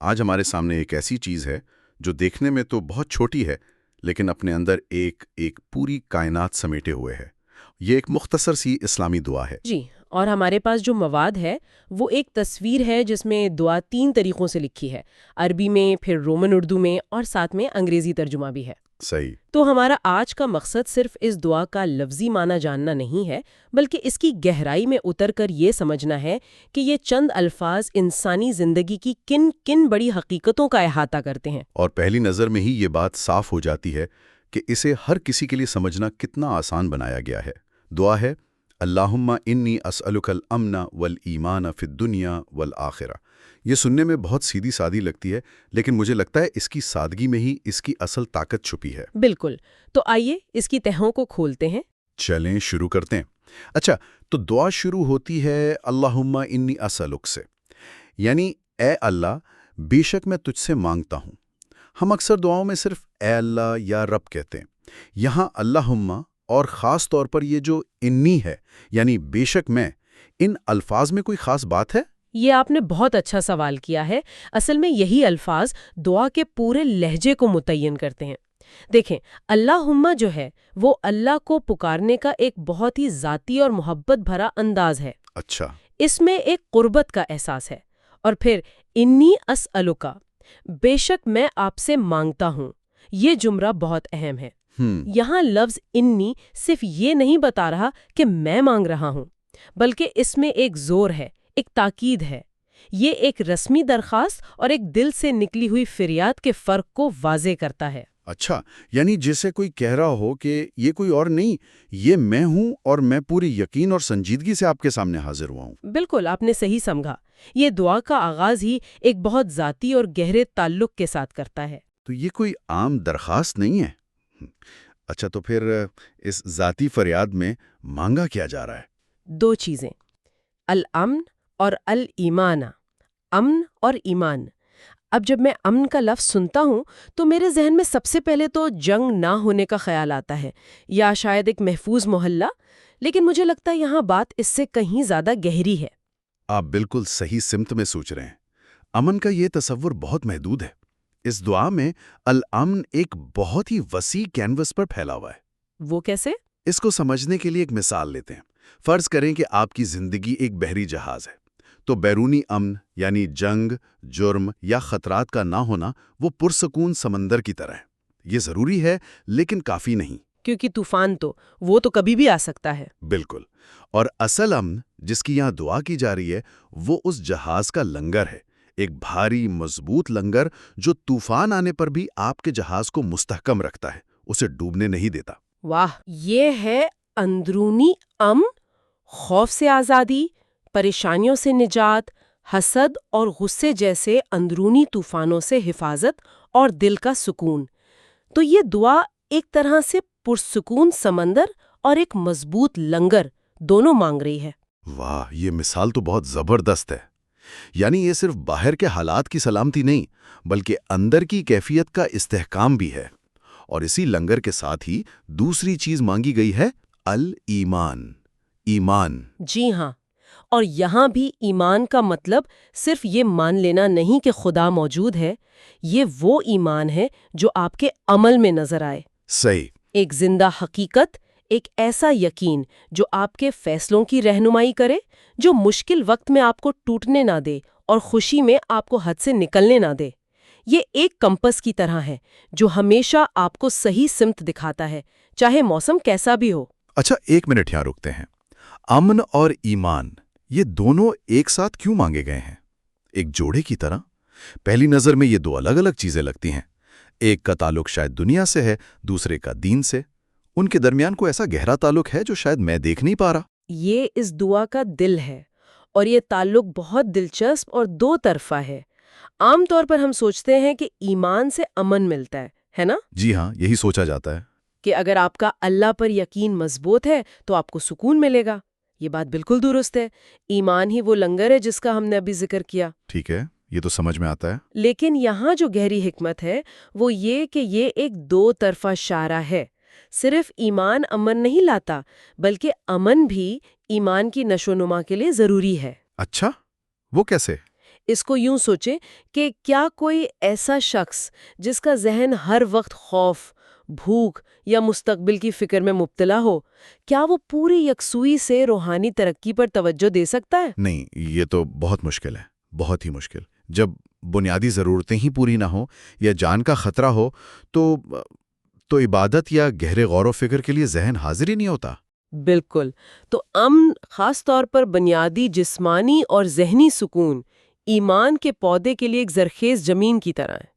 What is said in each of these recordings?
آج ہمارے سامنے ایک ایسی چیز ہے جو دیکھنے میں تو بہت چھوٹی ہے لیکن اپنے اندر ایک پوری کائنات سمیٹے ہوئے ہے۔ یہ ایک مختصر سی اسلامی دعا ہے۔ جی، اور ہمارے پاس جو مواد ہے وہ ایک تصویر ہے جس میں دعا 3 طریقوں سے لکھی ہے، عربی میں، پھر رومن اردو میں اور ساتھ میں انگریزی ترجمہ بھی ہے۔ صحیح۔ تو ہمارا آج کا مقصد صرف اس دعا کا لفظی معنی جاننا نہیں ہے، بلکہ اس کی گہرائی میں اتر کر یہ سمجھنا ہے کہ یہ چند الفاظ انسانی زندگی کی کن کن بڑی حقیقتوں کا احاطہ کرتے ہیں۔ اور پہلی نظر میں ہی یہ بات صاف ہو جاتی ہے کہ اسے ہر کسی کے لیے سمجھنا کتنا آسان بنایا گیا ہے۔ دعا ہے اللہم انی اسألک الامن والایمان فی الدنیا والآخرہ۔ یہ سننے میں بہت سیدھی سادی لگتی ہے، لیکن مجھے لگتا ہے اس کی سادگی میں ہی اس کی اصل طاقت چھپی ہے۔ بالکل، تو آئیے اس کی تہوں کو کھولتے ہیں۔ چلیں شروع کرتے ہیں۔ اچھا، تو دعا شروع ہوتی ہے اللہم انی اسألک سے، یعنی اے اللہ بے شک میں تجھ سے مانگتا ہوں۔ ہم اکثر دعاؤں میں صرف اے اللہ یا رب کہتے ہیں، یہاں اللہم اور خاص طور پر یہ جو انی ہے یعنی بے شک میں، ان الفاظ میں کوئی خاص بات ہے؟ یہ آپ نے بہت اچھا سوال کیا ہے۔ اصل میں یہی الفاظ دعا کے پورے لہجے کو متعین کرتے ہیں۔ دیکھیں، اللہم جو ہے وہ اللہ کو پکارنے کا ایک بہت ہی ذاتی اور محبت بھرا انداز ہے۔ اچھا۔ اس میں ایک قربت کا احساس ہے۔ اور پھر انی اسألک، بے شک میں آپ سے مانگتا ہوں، یہ جملہ بہت اہم ہے۔ یہاں لفظ انی صرف یہ نہیں بتا رہا کہ میں مانگ رہا ہوں، بلکہ اس میں ایک زور ہے، ایک تاکید ہے۔ یہ ایک رسمی درخواست اور ایک دل سے نکلی ہوئی فریاد کے فرق کو واضح کرتا ہے۔ اچھا، یعنی جیسے کوئی کہہ رہا ہو کہ یہ کوئی اور نہیں، یہ میں ہوں اور میں پوری یقین اور سنجیدگی سے آپ کے سامنے حاضر ہوا ہوں۔ بالکل، آپ نے صحیح سمجھا۔ یہ دعا کا آغاز ہی ایک بہت ذاتی اور گہرے تعلق کے ساتھ کرتا ہے۔ تو یہ کوئی عام درخواست نہیں ہے۔ اچھا، تو پھر اس ذاتی فریاد میں مانگا کیا جا رہا ہے؟ 2 چیزیں، الامن اور الایمان، امن اور ایمان۔ اب جب میں امن کا لفظ سنتا ہوں تو میرے ذہن میں سب سے پہلے تو جنگ نہ ہونے کا خیال آتا ہے، یا شاید ایک محفوظ محلہ، لیکن مجھے لگتا ہے یہاں بات اس سے کہیں زیادہ گہری ہے۔ آپ بالکل صحیح سمت میں سوچ رہے ہیں۔ امن کا یہ تصور بہت محدود ہے۔ اس دعا میں الامن ایک بہت ہی وسیع کینوس پر پھیلا ہوا ہے۔ وہ کیسے؟ اس کو سمجھنے کے لیے ایک مثال لیتے ہیں۔ فرض کریں کہ آپ کی زندگی ایک بحری جہاز ہے، تو بیرونی امن یعنی جنگ، جرم یا خطرات کا نہ ہونا وہ پرسکون سمندر کی طرح ہے۔ یہ ضروری ہے لیکن کافی نہیں، کیونکہ طوفان تو وہ تو کبھی بھی آ سکتا ہے۔ بالکل۔ اور اصل امن جس کی یہاں دعا کی جا رہی ہے وہ اس جہاز کا لنگر ہے، ایک بھاری مضبوط لنگر جو طوفان آنے پر بھی آپ کے جہاز کو مستحکم رکھتا ہے، اسے ڈوبنے نہیں دیتا۔ واہ، یہ ہے اندرونی امن، خوف سے آزادی، پریشانیوں سے نجات، حسد اور غصے جیسے اندرونی طوفانوں سے حفاظت اور دل کا سکون۔ تو یہ دعا ایک طرح سے پرسکون سمندر اور ایک مضبوط لنگر دونوں مانگ رہی ہے۔ واہ، یہ مثال تو بہت زبردست ہے۔ یعنی یہ صرف باہر کے حالات کی سلامتی نہیں بلکہ اندر کی کیفیت کا استحکام بھی ہے۔ اور اسی لنگر کے ساتھ ہی دوسری چیز مانگی گئی ہے، الایمان، ایمان۔ جی ہاں، اور یہاں بھی ایمان کا مطلب صرف یہ مان لینا نہیں کہ خدا موجود ہے، یہ وہ ایمان ہے جو آپ کے عمل میں نظر آئے۔ صحیح۔ ایک زندہ حقیقت، ایک ایسا یقین جو آپ کے فیصلوں کی رہنمائی کرے، جو مشکل وقت میں آپ کو ٹوٹنے نہ دے اور خوشی میں آپ کو حد سے نکلنے نہ دے۔ یہ ایک کمپس کی طرح ہے جو ہمیشہ آپ کو صحیح سمت دکھاتا ہے، چاہے موسم کیسا بھی ہو۔ اچھا، 1 منٹ یہاں رکتے ہیں۔ امن اور ایمان، یہ دونوں ایک ساتھ کیوں مانگے گئے ہیں؟ ایک جوڑے کی طرح؟ پہلی نظر میں یہ 2 الگ الگ چیزیں لگتی ہیں۔ ایک کا تعلق شاید دنیا سے ہے، دوسرے کا دین سے۔ ان کے درمیان کوئی ایسا گہرا تعلق ہے جو شاید میں دیکھ نہیں پا رہا۔ یہ اس دعا کا دل ہے، اور یہ تعلق بہت دلچسپ اور 2 طرفہ ہے۔ عام طور پر ہم سوچتے ہیں کہ ایمان سے امن ملتا ہے نا؟ جی ہاں، یہی سوچا جاتا ہے۔ کہ اگر آپ کا اللہ پر یقین مضبوط ہے تو آپ کو سکون ملے گا۔ یہ بات بالکل درست ہے، ایمان ہی وہ لنگر ہے جس کا ہم نے ابھی ذکر کیا۔ ٹھیک ہے، یہ تو سمجھ میں آتا ہے۔ لیکن یہاں جو گہری حکمت ہے وہ یہ کہ یہ ایک 2 طرفہ اشارہ ہے۔ صرف ایمان امن نہیں لاتا، بلکہ امن بھی ایمان کی نشو و نما کے لیے ضروری ہے۔ اچھا، وہ کیسے؟ اس کو یوں سوچیں کہ کیا کوئی ایسا شخص جس کا ذہن ہر وقت خوف، بھوک یا مستقبل کی فکر میں مبتلا ہو، کیا وہ پوری یکسوئی سے روحانی ترقی پر توجہ دے سکتا ہے؟ نہیں، یہ تو بہت مشکل ہے، بہت ہی مشکل۔ جب بنیادی ضرورتیں ہی پوری نہ ہوں یا جان کا خطرہ ہو تو عبادت یا گہرے غور و فکر کے لیے ذہن حاضر ہی نہیں ہوتا۔ بالکل۔ تو امن، خاص طور پر بنیادی جسمانی اور ذہنی سکون، ایمان کے پودے کے لیے ایک زرخیز زمین کی طرح ہے۔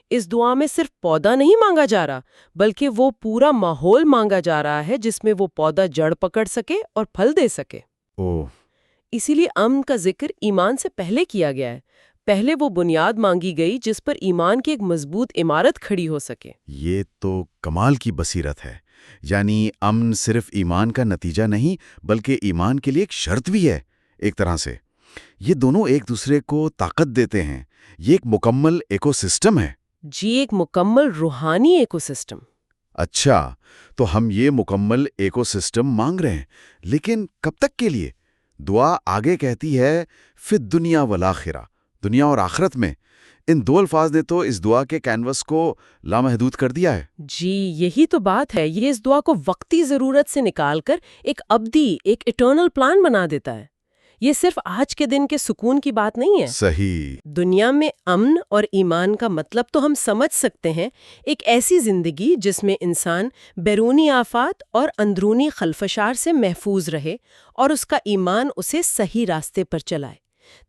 اس دعا میں صرف پودا نہیں مانگا جا رہا، بلکہ وہ پورا ماحول مانگا جا رہا ہے جس میں وہ پودا جڑ پکڑ سکے اور پھل دے سکے۔ اسی لیے امن کا ذکر ایمان سے پہلے کیا گیا ہے۔ پہلے وہ بنیاد مانگی گئی جس پر ایمان کی ایک مضبوط عمارت کھڑی ہو سکے۔ یہ تو کمال کی بصیرت ہے۔ یعنی امن صرف ایمان کا نتیجہ نہیں بلکہ ایمان کے لیے ایک شرط بھی ہے ایک طرح سے۔ یہ دونوں ایک دوسرے کو طاقت دیتے ہیں۔ یہ ایک مکمل ایکو سسٹم ہے۔ جی، ایک مکمل روحانی ایکو سسٹم۔ اچھا، تو ہم یہ مکمل ایکو سسٹم مانگ رہے ہیں، لیکن کب تک کے لیے؟ دعا آگے کہتی ہے فی الدنیا والآخرہ، دنیا اور آخرت میں۔ ان دو الفاظ نے تو اس دعا کے کینوس کو لامحدود کر دیا ہے۔ جی، یہی تو بات ہے۔ یہ اس دعا کو وقتی ضرورت سے نکال کر ایک ابدی، ایک اٹرنل پلان بنا دیتا ہے۔ یہ صرف آج کے دن کے سکون کی بات نہیں ہے۔ صحیح۔ دنیا میں امن اور ایمان کا مطلب تو ہم سمجھ سکتے ہیں، ایک ایسی زندگی جس میں انسان بیرونی آفات اور اندرونی خلفشار سے محفوظ رہے اور اس کا ایمان اسے صحیح راستے پر چلائے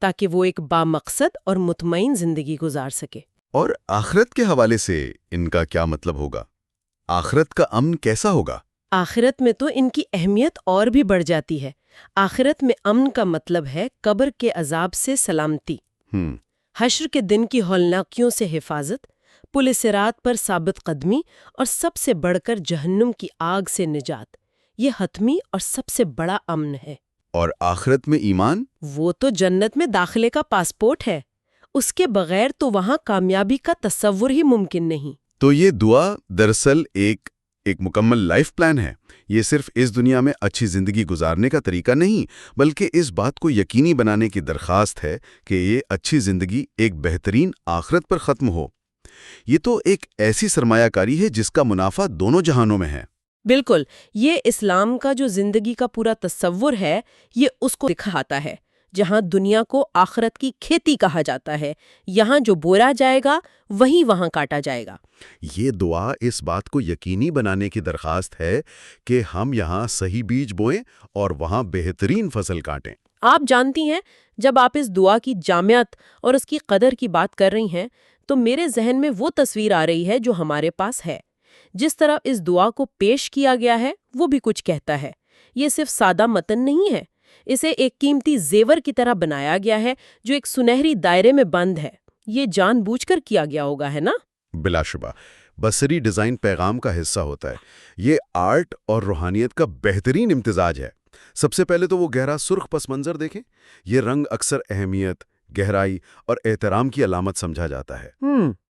تاکہ وہ ایک بامقصد اور مطمئن زندگی گزار سکے۔ اور آخرت کے حوالے سے ان کا کیا مطلب ہوگا؟ آخرت کا امن کیسا ہوگا؟ آخرت میں تو ان کی اہمیت اور بھی بڑھ جاتی ہے۔ آخرت میں امن کا مطلب ہے قبر کے عذاب سے سلامتی، حشر کے دن کی ہولناکیوں سے حفاظت، پل صراط پر ثابت قدمی، اور سب سے بڑھ کر جہنم کی آگ سے نجات۔ یہ حتمی اور سب سے بڑا امن ہے۔ اور آخرت میں ایمان؟ وہ تو جنت میں داخلے کا پاسپورٹ ہے۔ اس کے بغیر تو وہاں کامیابی کا تصور ہی ممکن نہیں۔ تو یہ دعا دراصل ایک مکمل لائف پلان ہے۔ یہ صرف اس دنیا میں اچھی زندگی گزارنے کا طریقہ نہیں، بلکہ اس بات کو یقینی بنانے کی درخواست ہے کہ یہ اچھی زندگی ایک بہترین آخرت پر ختم ہو۔ یہ تو ایک ایسی سرمایہ کاری ہے جس کا منافع دونوں جہانوں میں ہے۔ بالکل، یہ اسلام کا جو زندگی کا پورا تصور ہے، یہ اس کو دکھاتا ہے۔ جہاں دنیا کو آخرت کی کھیتی کہا جاتا ہے، یہاں جو بویا جائے گا وہی وہاں کاٹا جائے گا۔ یہ دعا اس بات کو یقینی بنانے کی درخواست ہے کہ ہم یہاں صحیح بیج بوئیں اور وہاں بہترین فصل کاٹیں۔ آپ جانتی ہیں، جب آپ اس دعا کی جامعیت اور اس کی قدر کی بات کر رہی ہیں تو میرے ذہن میں وہ تصویر آ رہی ہے جو ہمارے پاس ہے۔ جس طرح اس دعا کو پیش کیا گیا ہے وہ بھی کچھ کہتا ہے۔ یہ صرف سادہ متن نہیں ہے، اسے ایک قیمتی زیور کی طرح بنایا گیا ہے جو ایک سنہری دائرے میں بند ہے۔ یہ جان بوجھ کر کیا گیا ہوگا، ہے نا؟ بلا شبہ بصری ڈیزائن پیغام کا حصہ ہوتا ہے۔ یہ آرٹ اور روحانیت کا بہترین امتزاج ہے۔ سب سے پہلے تو وہ گہرا سرخ پس منظر دیکھیں۔ یہ رنگ اکثر اہمیت، گہرائی اور احترام کی علامت سمجھا جاتا ہے۔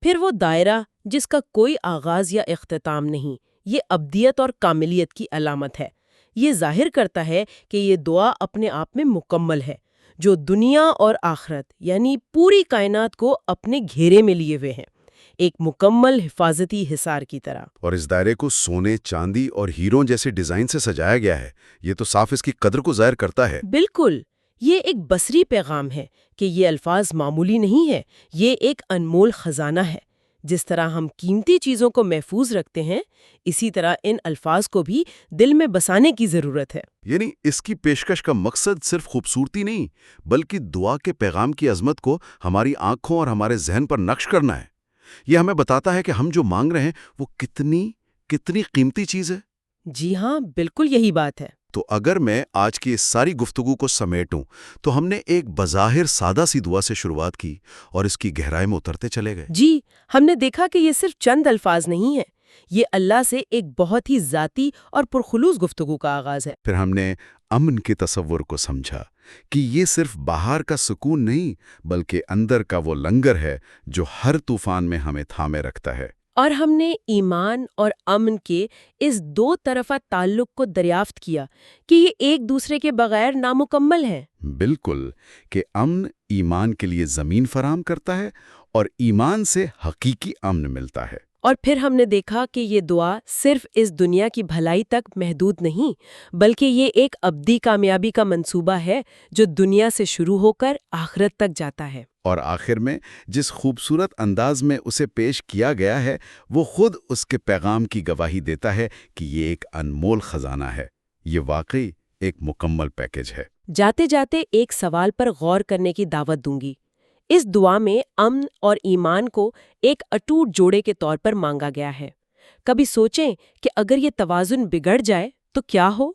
پھر وہ دائرہ جس کا کوئی آغاز یا اختتام نہیں، یہ ابدیت اور کاملیت کی علامت ہے۔ یہ ظاہر کرتا ہے کہ یہ دعا اپنے آپ میں مکمل ہے، جو دنیا اور آخرت یعنی پوری کائنات کو اپنے گھیرے میں لیے ہوئے ہیں، ایک مکمل حفاظتی حصار کی طرح۔ اور اس دائرے کو سونے، چاندی اور ہیروں جیسے ڈیزائن سے سجایا گیا ہے۔ یہ تو صاف اس کی قدر کو ظاہر کرتا ہے۔ بالکل، یہ ایک بصری پیغام ہے کہ یہ الفاظ معمولی نہیں ہے، یہ ایک انمول خزانہ ہے۔ جس طرح ہم قیمتی چیزوں کو محفوظ رکھتے ہیں، اسی طرح ان الفاظ کو بھی دل میں بسانے کی ضرورت ہے۔ یعنی اس کی پیشکش کا مقصد صرف خوبصورتی نہیں، بلکہ دعا کے پیغام کی عظمت کو ہماری آنکھوں اور ہمارے ذہن پر نقش کرنا ہے۔ یہ ہمیں بتاتا ہے کہ ہم جو مانگ رہے ہیں وہ کتنی قیمتی چیز ہے۔ جی ہاں، بالکل یہی بات ہے۔ تو اگر میں آج کی اس ساری گفتگو کو سمیٹوں تو ہم نے ایک بظاہر سادہ سی دعا سے شروعات کی اور اس کی گہرائی میں اترتے چلے گئے۔ جی، ہم نے دیکھا کہ یہ صرف چند الفاظ نہیں ہیں، یہ اللہ سے ایک بہت ہی ذاتی اور پرخلوص گفتگو کا آغاز ہے۔ پھر ہم نے امن کے تصور کو سمجھا کہ یہ صرف باہر کا سکون نہیں بلکہ اندر کا وہ لنگر ہے جو ہر طوفان میں ہمیں تھامے رکھتا ہے۔ اور ہم نے ایمان اور امن کے اس دو طرفہ تعلق کو دریافت کیا کہ یہ ایک دوسرے کے بغیر نامکمل ہیں۔ بالکل، کہ امن ایمان کے لیے زمین فراہم کرتا ہے اور ایمان سے حقیقی امن ملتا ہے۔ اور پھر ہم نے دیکھا کہ یہ دعا صرف اس دنیا کی بھلائی تک محدود نہیں، بلکہ یہ ایک ابدی کامیابی کا منصوبہ ہے جو دنیا سے شروع ہو کر آخرت تک جاتا ہے۔ اور آخر میں جس خوبصورت انداز میں اسے پیش کیا گیا ہے وہ خود اس کے پیغام کی گواہی دیتا ہے کہ یہ ایک انمول خزانہ ہے، یہ واقعی ایک مکمل پیکج ہے۔ جاتے جاتے ایک سوال پر غور کرنے کی دعوت دوں گی۔ اس دعا میں امن اور ایمان کو ایک اٹوٹ جوڑے کے طور پر مانگا گیا ہے۔ کبھی سوچیں کہ اگر یہ توازن بگڑ جائے تو کیا ہو؟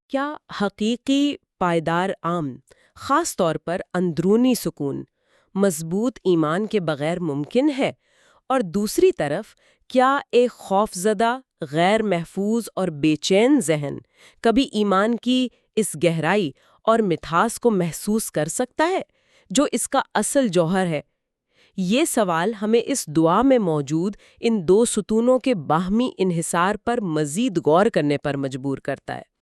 کیا حقیقی پائیدار امن، خاص طور پر اندرونی سکون، مضبوط ایمان کے بغیر ممکن ہے؟ اور دوسری طرف کیا ایک خوفزدہ، غیر محفوظ اور بے چین ذہن کبھی ایمان کی اس گہرائی اور مٹھاس کو محسوس کر سکتا ہے جو اس کا اصل جوہر ہے؟ یہ سوال ہمیں اس دعا میں موجود ان دو ستونوں کے باہمی انحصار پر مزید غور کرنے پر مجبور کرتا ہے۔